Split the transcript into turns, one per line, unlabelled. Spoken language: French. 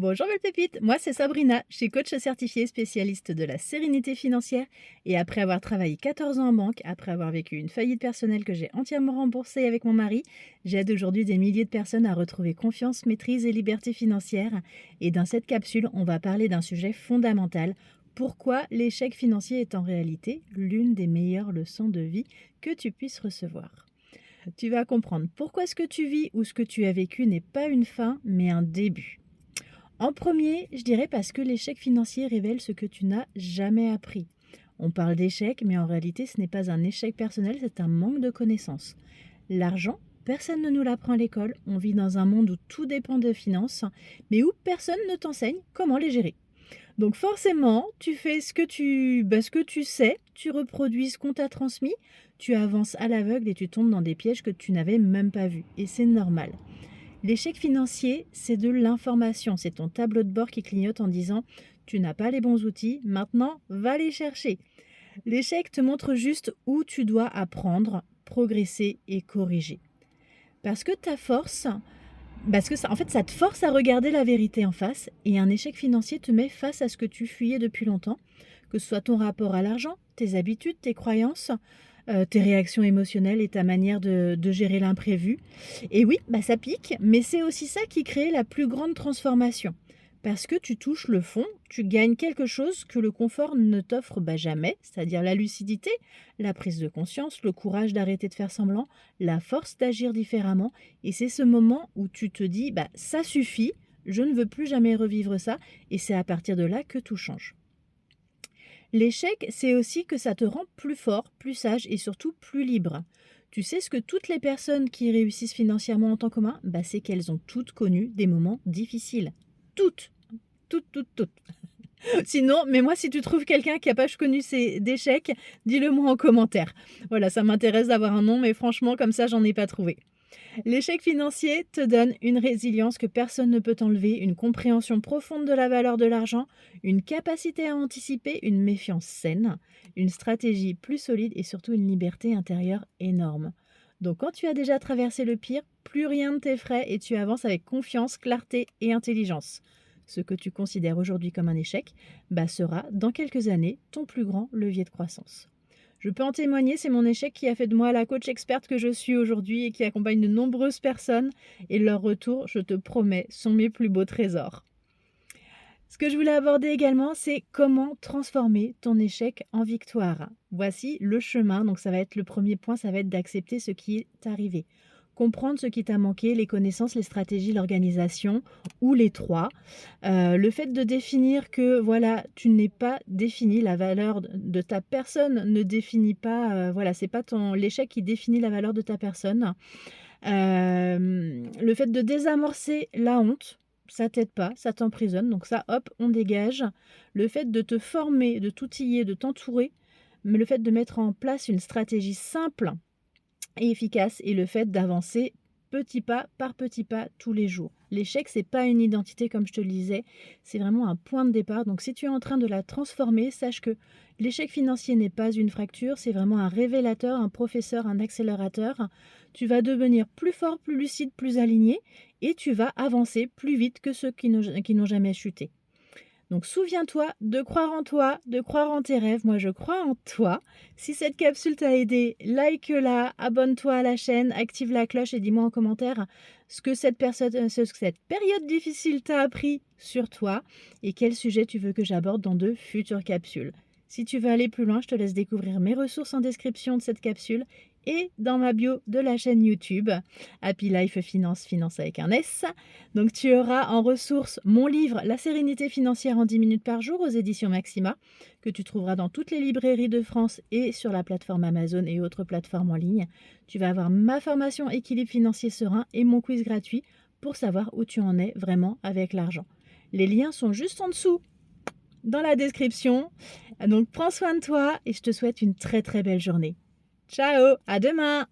Bonjour belle pépite, moi c'est Sabrina, je suis coach certifiée spécialiste de la sérénité financière et après avoir travaillé 14 ans en banque, après avoir vécu une faillite personnelle que j'ai entièrement remboursée avec mon mari, j'aide aujourd'hui des milliers de personnes à retrouver confiance, maîtrise et liberté financière. Et dans cette capsule, on va parler d'un sujet fondamental, pourquoi l'échec financier est en réalité l'une des meilleures leçons de vie que tu puisses recevoir. Tu vas comprendre pourquoi ce que tu vis ou ce que tu as vécu n'est pas une fin mais un début. En premier, je dirais parce que l'échec financier révèle ce que tu n'as jamais appris. On parle d'échec, mais en réalité, ce n'est pas un échec personnel, c'est un manque de connaissances. L'argent, personne ne nous l'apprend à l'école. On vit dans un monde où tout dépend de finances, mais où personne ne t'enseigne comment les gérer. Donc forcément, tu fais ce que tu sais, tu reproduis ce qu'on t'a transmis, tu avances à l'aveugle et tu tombes dans des pièges que tu n'avais même pas vus. Et c'est normal. L'échec financier, c'est de l'information. C'est ton tableau de bord qui clignote en disant tu n'as pas les bons outils, maintenant va les chercher. L'échec te montre juste où tu dois apprendre, progresser et corriger. Parce que en fait, ça te force à regarder la vérité en face et un échec financier te met face à ce que tu fuyais depuis longtemps, que ce soit ton rapport à l'argent, tes habitudes, tes croyances, tes réactions émotionnelles et ta manière de gérer l'imprévu. Et oui, ça pique, mais c'est aussi ça qui crée la plus grande transformation. Parce que tu touches le fond, tu gagnes quelque chose que le confort ne t'offre jamais, c'est-à-dire la lucidité, la prise de conscience, le courage d'arrêter de faire semblant, la force d'agir différemment. Et c'est ce moment où tu te dis, ça suffit, je ne veux plus jamais revivre ça. Et c'est à partir de là que tout change. L'échec, c'est aussi que ça te rend plus fort, plus sage et surtout plus libre. Tu sais ce que toutes les personnes qui réussissent financièrement ont en commun, c'est qu'elles ont toutes connu des moments difficiles. Toutes, toutes, toutes, toutes. Sinon, mais moi, si tu trouves quelqu'un qui n'a pas connu d'échecs, dis-le moi en commentaire. Voilà, ça m'intéresse d'avoir un nom, mais franchement, comme ça, j'en ai pas trouvé. L'échec financier te donne une résilience que personne ne peut t'enlever, une compréhension profonde de la valeur de l'argent, une capacité à anticiper, une méfiance saine, une stratégie plus solide et surtout une liberté intérieure énorme. Donc quand tu as déjà traversé le pire, plus rien ne t'effraie et tu avances avec confiance, clarté et intelligence. Ce que tu considères aujourd'hui comme un échec sera, dans quelques années, ton plus grand levier de croissance. Je peux en témoigner, c'est mon échec qui a fait de moi la coach experte que je suis aujourd'hui et qui accompagne de nombreuses personnes. Et leurs retours, je te promets, sont mes plus beaux trésors. Ce que je voulais aborder également, c'est comment transformer ton échec en victoire. Voici le chemin, donc ça va être le premier point, ça va être d'accepter ce qui est arrivé. Comprendre ce qui t'a manqué, les connaissances, les stratégies, l'organisation, ou les trois. Le fait de définir que tu n'es pas défini, la valeur de ta personne ne définit pas, c'est pas l'échec qui définit la valeur de ta personne. Le fait de désamorcer la honte, ça t'aide pas, ça t'emprisonne, donc ça, hop, on dégage. Le fait de te former, de t'outiller, de t'entourer, mais le fait de mettre en place une stratégie simple et efficace et le fait d'avancer petit pas par petit pas tous les jours. L'échec, c'est pas une identité comme je te le disais, c'est vraiment un point de départ. Donc si tu es en train de la transformer, sache que l'échec financier n'est pas une fracture, c'est vraiment un révélateur, un professeur, un accélérateur. Tu vas devenir plus fort, plus lucide, plus aligné et tu vas avancer plus vite que ceux qui n'ont jamais chuté. Donc souviens-toi de croire en toi, de croire en tes rêves. Moi, je crois en toi. Si cette capsule t'a aidé, like-la, abonne-toi à la chaîne, active la cloche et dis-moi en commentaire ce que cette période difficile t'a appris sur toi et quel sujet tu veux que j'aborde dans de futures capsules. Si tu veux aller plus loin, je te laisse découvrir mes ressources en description de cette capsule et dans ma bio de la chaîne YouTube Happy Life Finance, finance avec un S. Donc tu auras en ressources mon livre La sérénité financière en 10 minutes par jour aux éditions Maxima, que tu trouveras dans toutes les librairies de France et sur la plateforme Amazon et autres plateformes en ligne. Tu vas avoir ma formation équilibre financier serein et mon quiz gratuit pour savoir où tu en es vraiment avec l'argent. Les liens sont juste en dessous dans la description. Donc prends soin de toi et je te souhaite une très très belle journée. Ciao, à demain!